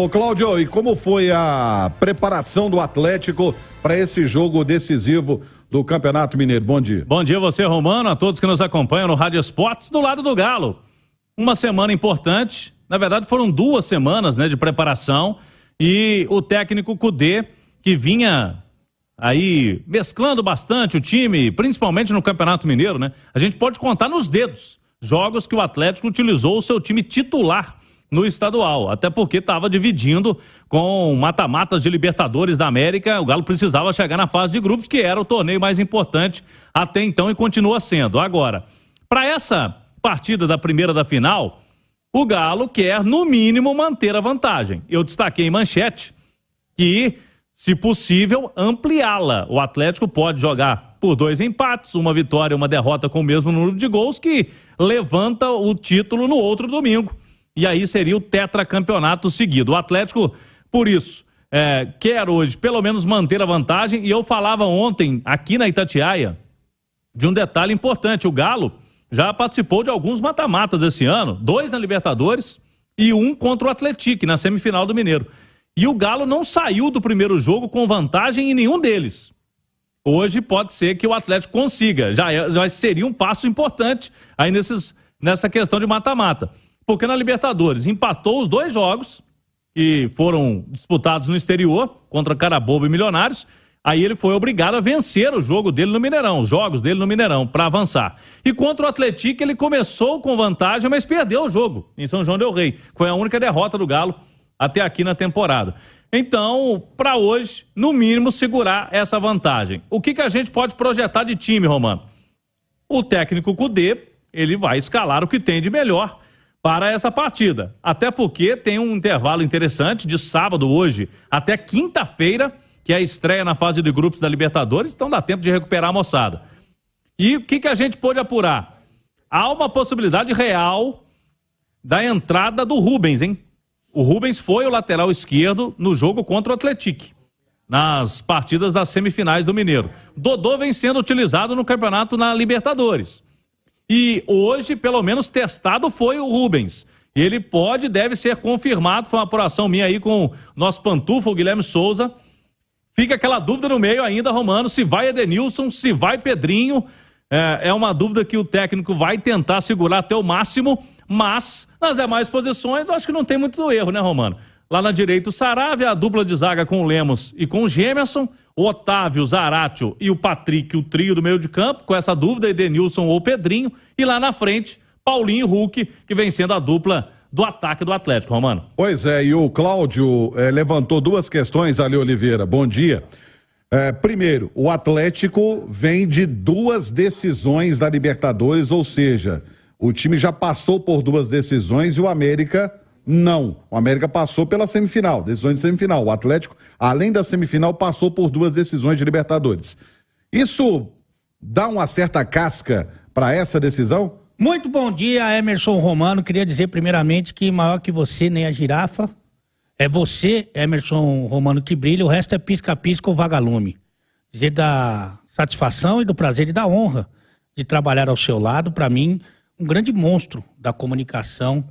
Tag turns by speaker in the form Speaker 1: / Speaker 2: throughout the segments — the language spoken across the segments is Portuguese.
Speaker 1: Ô, Cláudio, e como foi a preparação do Atlético para esse jogo decisivo do Campeonato Mineiro? Bom dia.
Speaker 2: Bom dia a você, Romano, a todos que nos acompanham no Rádio Esportes do lado do Galo. Uma semana importante, na verdade foram 2 semanas, né, de preparação, e o técnico Kudê, que vinha aí mesclando bastante o time, principalmente no Campeonato Mineiro, né? A gente pode contar nos dedos jogos que o Atlético utilizou o seu time titular no estadual, até porque estava dividindo com mata-matas de Libertadores da América. O Galo precisava chegar na fase de grupos, que era o torneio mais importante até então e continua sendo. Agora, para essa partida da primeira da final, o Galo quer, no mínimo, manter a vantagem. Eu destaquei em manchete que, se possível, ampliá-la. O Atlético pode jogar por 2 empates, uma vitória e uma derrota com o mesmo número de gols, que levanta o título no outro domingo. E aí seria o tetracampeonato seguido. O Atlético, por isso, quer hoje pelo menos manter a vantagem. E eu falava ontem, aqui na Itatiaia, de um detalhe importante. O Galo já participou de alguns mata-matas esse ano, 2 na Libertadores e 1 contra o Atlético, na semifinal do Mineiro. E o Galo não saiu do primeiro jogo com vantagem em nenhum deles. Hoje pode ser que o Atlético consiga. Já seria um passo importante aí nessa questão de mata-mata. Porque na Libertadores empatou os 2 jogos que foram disputados no exterior contra Carabobo e Milionários. Aí ele foi obrigado a vencer o jogo dele no Mineirão, os jogos dele no Mineirão, para avançar. E contra o Atlético ele começou com vantagem, mas perdeu o jogo em São João del Rei. Foi a única derrota do Galo até aqui na temporada. Então, para hoje, no mínimo, segurar essa vantagem. O que a gente pode projetar de time, Romano? O técnico Kudê, ele vai escalar o que tem de melhor para essa partida. Até porque tem um intervalo interessante de sábado hoje até quinta-feira, que é a estreia na fase de grupos da Libertadores, então dá tempo de recuperar a moçada. E o que a gente pôde apurar? Há uma possibilidade real da entrada do Rubens, hein? O Rubens foi o lateral esquerdo no jogo contra o Atlético, nas partidas das semifinais do Mineiro. Dodô vem sendo utilizado no campeonato na Libertadores. E hoje, pelo menos, testado foi o Rubens. Ele deve ser confirmado, foi uma apuração minha aí com o nosso pantufo, o Guilherme Souza. Fica aquela dúvida no meio ainda, Romano, se vai Edenilson, se vai Pedrinho. É uma dúvida que o técnico vai tentar segurar até o máximo, mas nas demais posições eu acho que não tem muito erro, né, Romano? Lá na direita o Saravia, a dupla de zaga com o Lemos e com o Gemerson, o Otávio, Zaratio e o Patrick, o trio do meio de campo, com essa dúvida, Edenilson ou Pedrinho, e lá na frente, Paulinho e Hulk, que vem sendo a dupla do ataque do Atlético, Romano.
Speaker 1: Pois é, e o Cláudio levantou 2 questões ali, Oliveira. Bom dia. Primeiro, o Atlético vem de 2 decisões da Libertadores, ou seja, o time já passou por 2 decisões e o América não. O América passou pela semifinal, decisões de semifinal. O Atlético, além da semifinal, passou por 2 decisões de Libertadores. Isso dá uma certa casca para essa decisão?
Speaker 3: Muito bom dia, Emerson Romano. Queria dizer primeiramente que maior que você, nem a girafa. É você, Emerson Romano, que brilha, o resto é pisca-pisca ou vagalume. Dizer da satisfação e do prazer e da honra de trabalhar ao seu lado, para mim, um grande monstro da comunicação,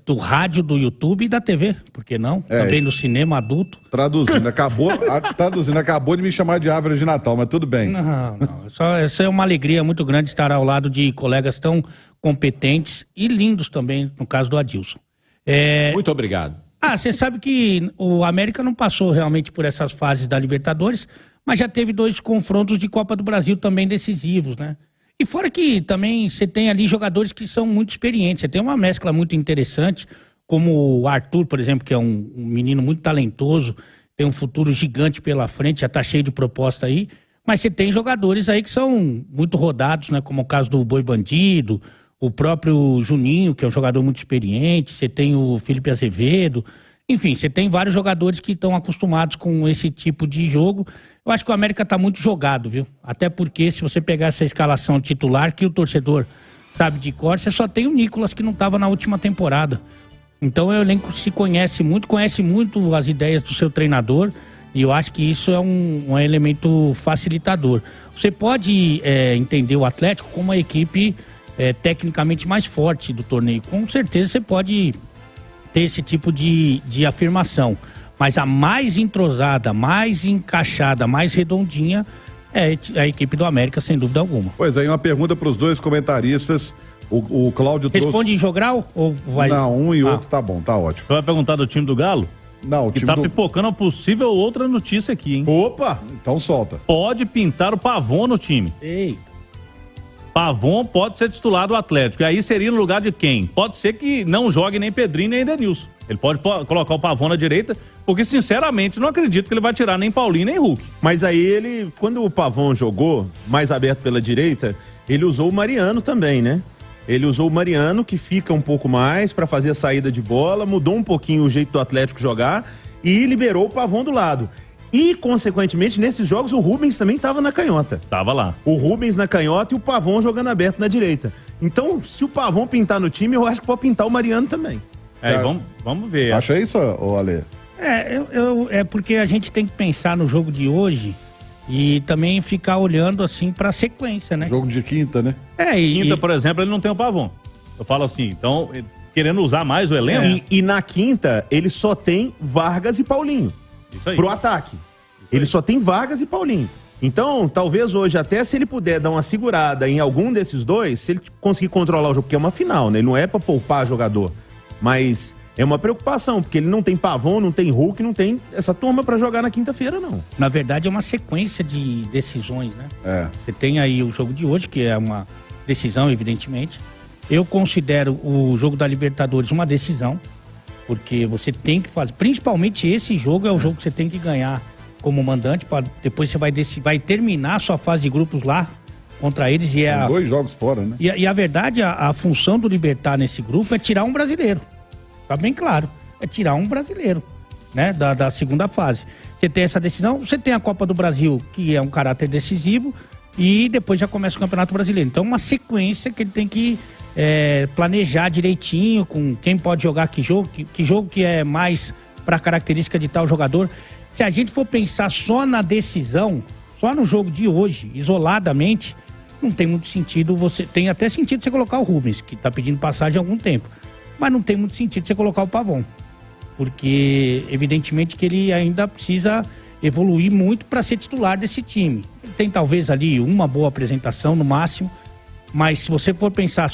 Speaker 3: do rádio, do YouTube e da TV, por que não? Também do cinema adulto.
Speaker 1: Traduzindo, acabou de me chamar de árvore de Natal, mas tudo bem.
Speaker 3: Não. Essa é uma alegria muito grande estar ao lado de colegas tão competentes e lindos também, no caso do Adilson.
Speaker 4: Muito obrigado.
Speaker 3: Você sabe que o América não passou realmente por essas fases da Libertadores, mas já teve 2 confrontos de Copa do Brasil também decisivos, né? E fora que também você tem ali jogadores que são muito experientes, você tem uma mescla muito interessante, como o Arthur, por exemplo, que é um menino muito talentoso, tem um futuro gigante pela frente, já tá cheio de proposta aí, mas você tem jogadores aí que são muito rodados, né? Como o caso do Boi Bandido, o próprio Juninho, que é um jogador muito experiente, você tem o Felipe Azevedo, enfim, você tem vários jogadores que estão acostumados com esse tipo de jogo. Eu acho que o América está muito jogado, viu? Até porque se você pegar essa escalação titular, que o torcedor sabe de cor, você só tem o Nicolas, que não estava na última temporada. Então o elenco se conhece muito as ideias do seu treinador, e eu acho que isso é um elemento facilitador. Você pode entender o Atlético como uma equipe tecnicamente mais forte do torneio. Com certeza você pode ter esse tipo de afirmação. Mas a mais entrosada, mais encaixada, mais redondinha é a equipe do América, sem dúvida alguma.
Speaker 1: Pois é, uma pergunta para os dois comentaristas. O Cláudio
Speaker 3: Responde em jogral ou vai?
Speaker 1: Não, um e outro tá bom, tá ótimo.
Speaker 2: Você vai perguntar do time do Galo?
Speaker 1: Não, o
Speaker 2: que
Speaker 1: time
Speaker 2: tá
Speaker 1: do...
Speaker 2: pipocando uma possível outra notícia aqui, hein?
Speaker 1: Opa! Então solta.
Speaker 2: Pode pintar o Pavon no time.
Speaker 3: Ei.
Speaker 2: Pavon pode ser titular do Atlético. E aí seria no lugar de quem? Pode ser que não jogue nem Pedrinho nem Edenilson. Ele pode colocar o Pavon na direita, porque sinceramente não acredito que ele vai tirar nem Paulinho nem Hulk.
Speaker 4: Mas aí ele, quando o Pavon jogou mais aberto pela direita, ele usou o Mariano também, né? Ele usou o Mariano, que fica um pouco mais para fazer a saída de bola, mudou um pouquinho o jeito do Atlético jogar e liberou o Pavon do lado. E, consequentemente, nesses jogos, o Rubens também estava na canhota.
Speaker 2: Tava lá.
Speaker 4: O Rubens na canhota e o Pavon jogando aberto na direita. Então, se o Pavon pintar no time, eu acho que pode pintar o Mariano também.
Speaker 2: Vamos ver.
Speaker 1: Acha isso, Ale?
Speaker 3: É porque a gente tem que pensar no jogo de hoje e também ficar olhando assim pra sequência, né?
Speaker 1: Jogo de quinta, né?
Speaker 2: Quinta, por exemplo, ele não tem o Pavon. Eu falo assim, então, querendo usar mais o elenco...
Speaker 4: E na quinta, ele só tem Vargas e Paulinho.
Speaker 2: Isso aí.
Speaker 4: Pro ataque. Ele só tem Vargas e Paulinho. Então, talvez hoje, até se ele puder dar uma segurada em algum desses dois, se ele conseguir controlar o jogo, porque é uma final, né? Ele não é pra poupar jogador. Mas é uma preocupação, porque ele não tem Pavon, não tem Hulk, não tem essa turma pra jogar na quinta-feira, não.
Speaker 3: Na verdade, é uma sequência de decisões, né?
Speaker 1: É.
Speaker 3: Você tem aí o jogo de hoje, que é uma decisão, evidentemente. Eu considero o jogo da Libertadores uma decisão, porque você tem que fazer... Principalmente esse jogo é o jogo que você tem que ganhar como mandante, para depois você vai terminar a sua fase de grupos lá contra eles.
Speaker 1: São 2 jogos fora, né?
Speaker 3: E a verdade, a função do Libertad nesse grupo é tirar um brasileiro. Tá bem claro. É tirar um brasileiro, né? Da segunda fase. Você tem essa decisão, você tem a Copa do Brasil, que é um caráter decisivo, e depois já começa o Campeonato Brasileiro. Então, uma sequência que ele tem que planejar direitinho com quem pode jogar que jogo que é mais para característica de tal jogador. Se a gente for pensar só na decisão, só no jogo de hoje, isoladamente, não tem muito sentido tem até sentido você colocar o Rubens, que tá pedindo passagem há algum tempo, mas não tem muito sentido você colocar o Pavon, porque evidentemente que ele ainda precisa evoluir muito para ser titular desse time. Ele tem talvez ali uma boa apresentação no máximo, mas se você for pensar